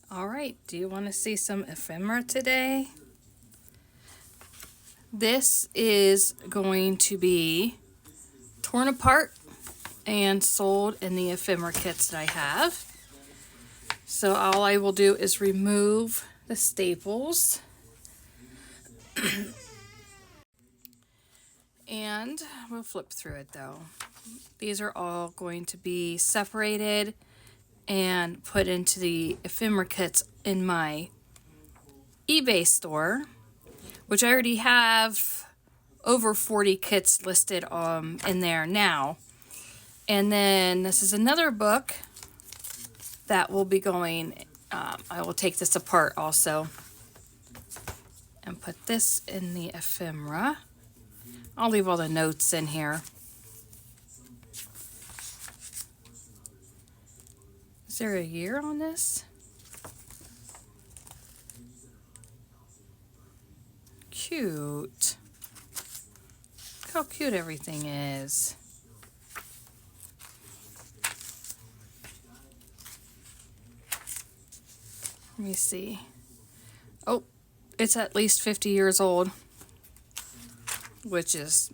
All right, do you want to see some ephemera today? This is going to be torn apart and sold in the ephemera kits that I have. So all I will do is remove the staples and we'll flip through it though. These are all going to be separated and put into the ephemera kits in my eBay store, which I already have over 40 kits listed in there now. And then this is another book that will be going, I will take this apart also and put this in the ephemera. I'll leave all the notes in here. Is there a year on this? Cute. Look how cute everything is. Let me see. Oh, it's at least 50 years old, which is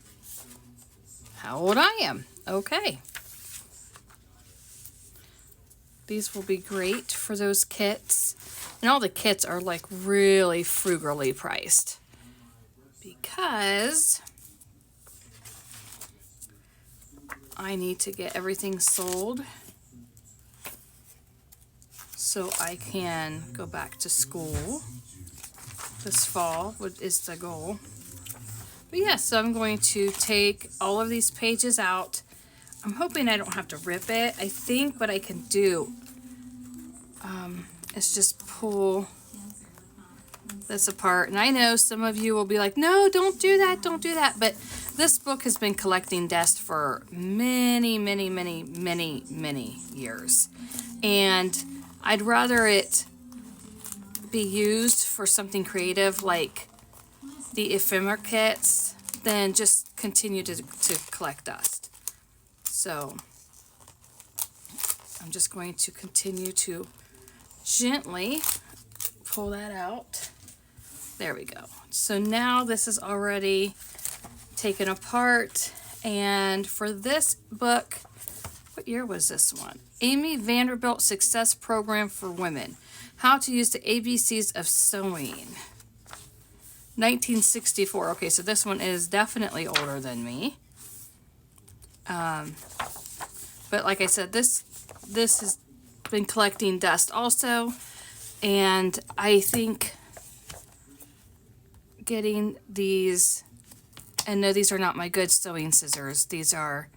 how old I am. Okay. These will be great for those kits. And all the kits are like really frugally priced because I need to get everything sold so I can go back to school this fall, which is the goal. But yeah, so I'm going to take all of these pages out. I'm hoping I don't have to rip it. I think what I can do is just pull this apart. And I know some of you will be like, no, don't do that, don't do that. But this book has been collecting dust for many, many, many, many, many years. And I'd rather it be used for something creative like the ephemera kits than just continue to collect dust. So I'm just going to continue to gently pull that out. There we go. So now this is already taken apart. And for this book, what year was this one? Amy Vanderbilt Success Program for Women. How to Use the ABCs of Sewing. 1964. Okay, so this one is definitely older than me. But like I said, this has been collecting dust also, and I think getting these, and no, these are not my good sewing scissors. These are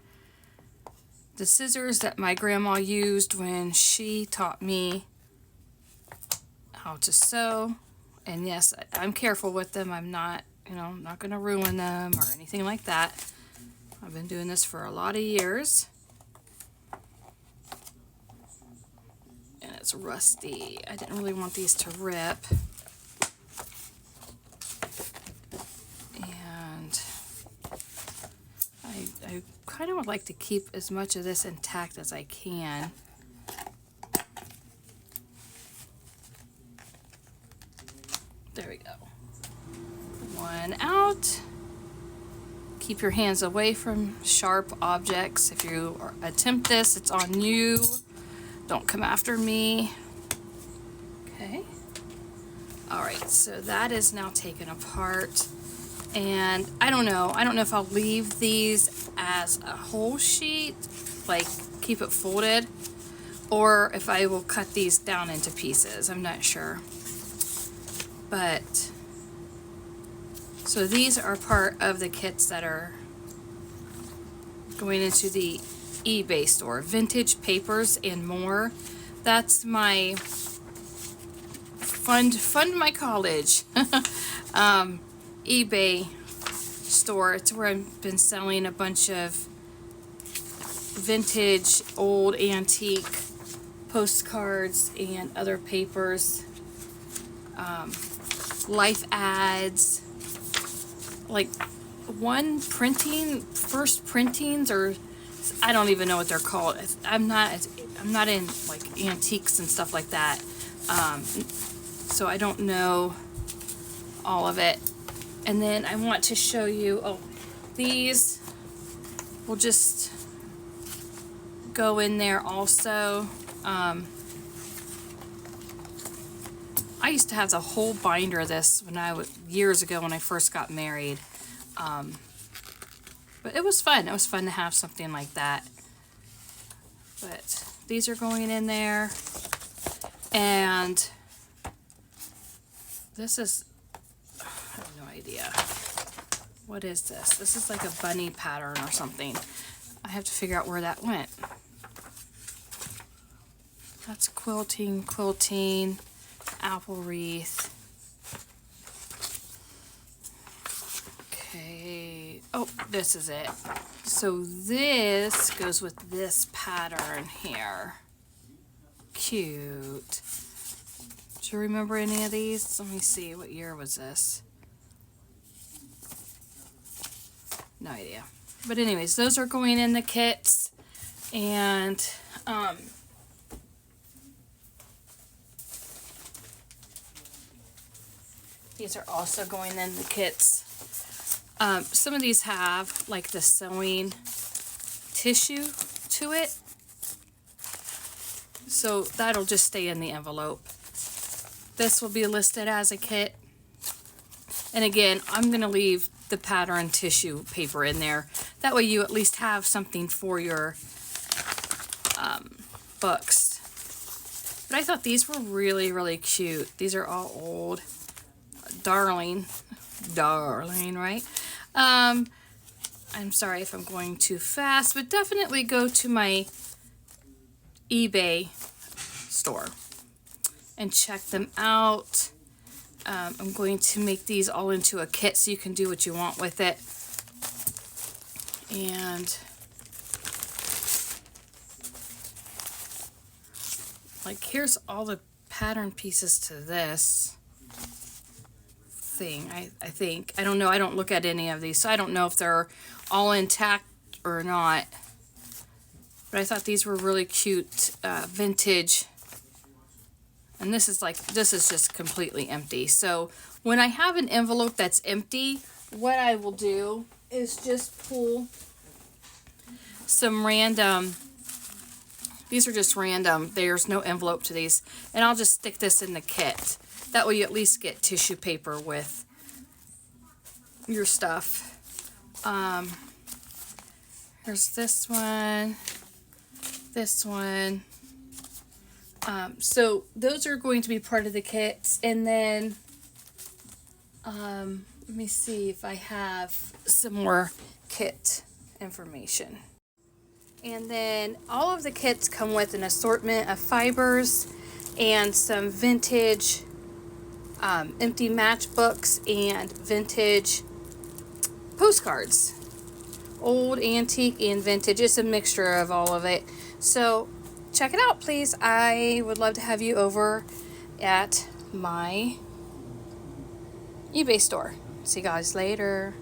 the scissors that my grandma used when she taught me how to sew. And yes, I'm careful with them. I'm not, I'm not going to ruin them or anything like that. I've been doing this for a lot of years. And it's rusty. I didn't really want these to rip. And I kind of would like to keep as much of this intact as I can. There we go. One out. Keep your hands away from sharp objects. If you attempt this, it's on you. Don't come after me. Okay. All right, so that is now taken apart. And I don't know if I'll leave these as a whole sheet, like keep it folded, or if I will cut these down into pieces. I'm not sure. But so these are part of the kits that are going into the eBay store. Vintage Papers and More. That's my fund my college eBay store. It's where I've been selling a bunch of vintage, old, antique postcards and other papers. Life ads, like first printings, or I don't even know what they're called. I'm not in like antiques and stuff like that, So I don't know all of it. And then I want to show you, oh, these will just go in there also. I used to have the whole binder of this when years ago when I first got married. But it was fun. It was fun to have something like that. But these are going in there. And this is, I have no idea. What is this? This is like a bunny pattern or something. I have to figure out where that went. That's quilting, apple wreath. Okay. Oh, this is it. So this goes with this pattern here. Cute. Do you remember any of these? Let me see. What year was this? No idea. But anyways, those are going in the kits. And these are also going in the kits. Some of these have like the sewing tissue to it. So that'll just stay in the envelope. This will be listed as a kit. And again, I'm going to leave the pattern tissue paper in there. That way you at least have something for your books. But I thought these were really, really cute. These are all old. Darling, right? I'm sorry if I'm going too fast, but definitely go to my eBay store and check them out. I'm going to make these all into a kit so you can do what you want with it. And like here's all the pattern pieces to this thing. I think. I don't know. I don't look at any of these, so I don't know if they're all intact or not. But I thought these were really cute, vintage. And this is just completely empty. So when I have an envelope that's empty, what I will do is just pull some random, these are just random, there's no envelope to these, and I'll just stick this in the kit. That way you at least get tissue paper with your stuff. Here's this one, this one. So those are going to be part of the kits. And then, let me see if I have some more kit information. And then all of the kits come with an assortment of fibers and some vintage empty matchbooks and vintage postcards. Old, antique, and vintage. It's a mixture of all of it. So check it out, please. I would love to have you over at my eBay store. See you guys later.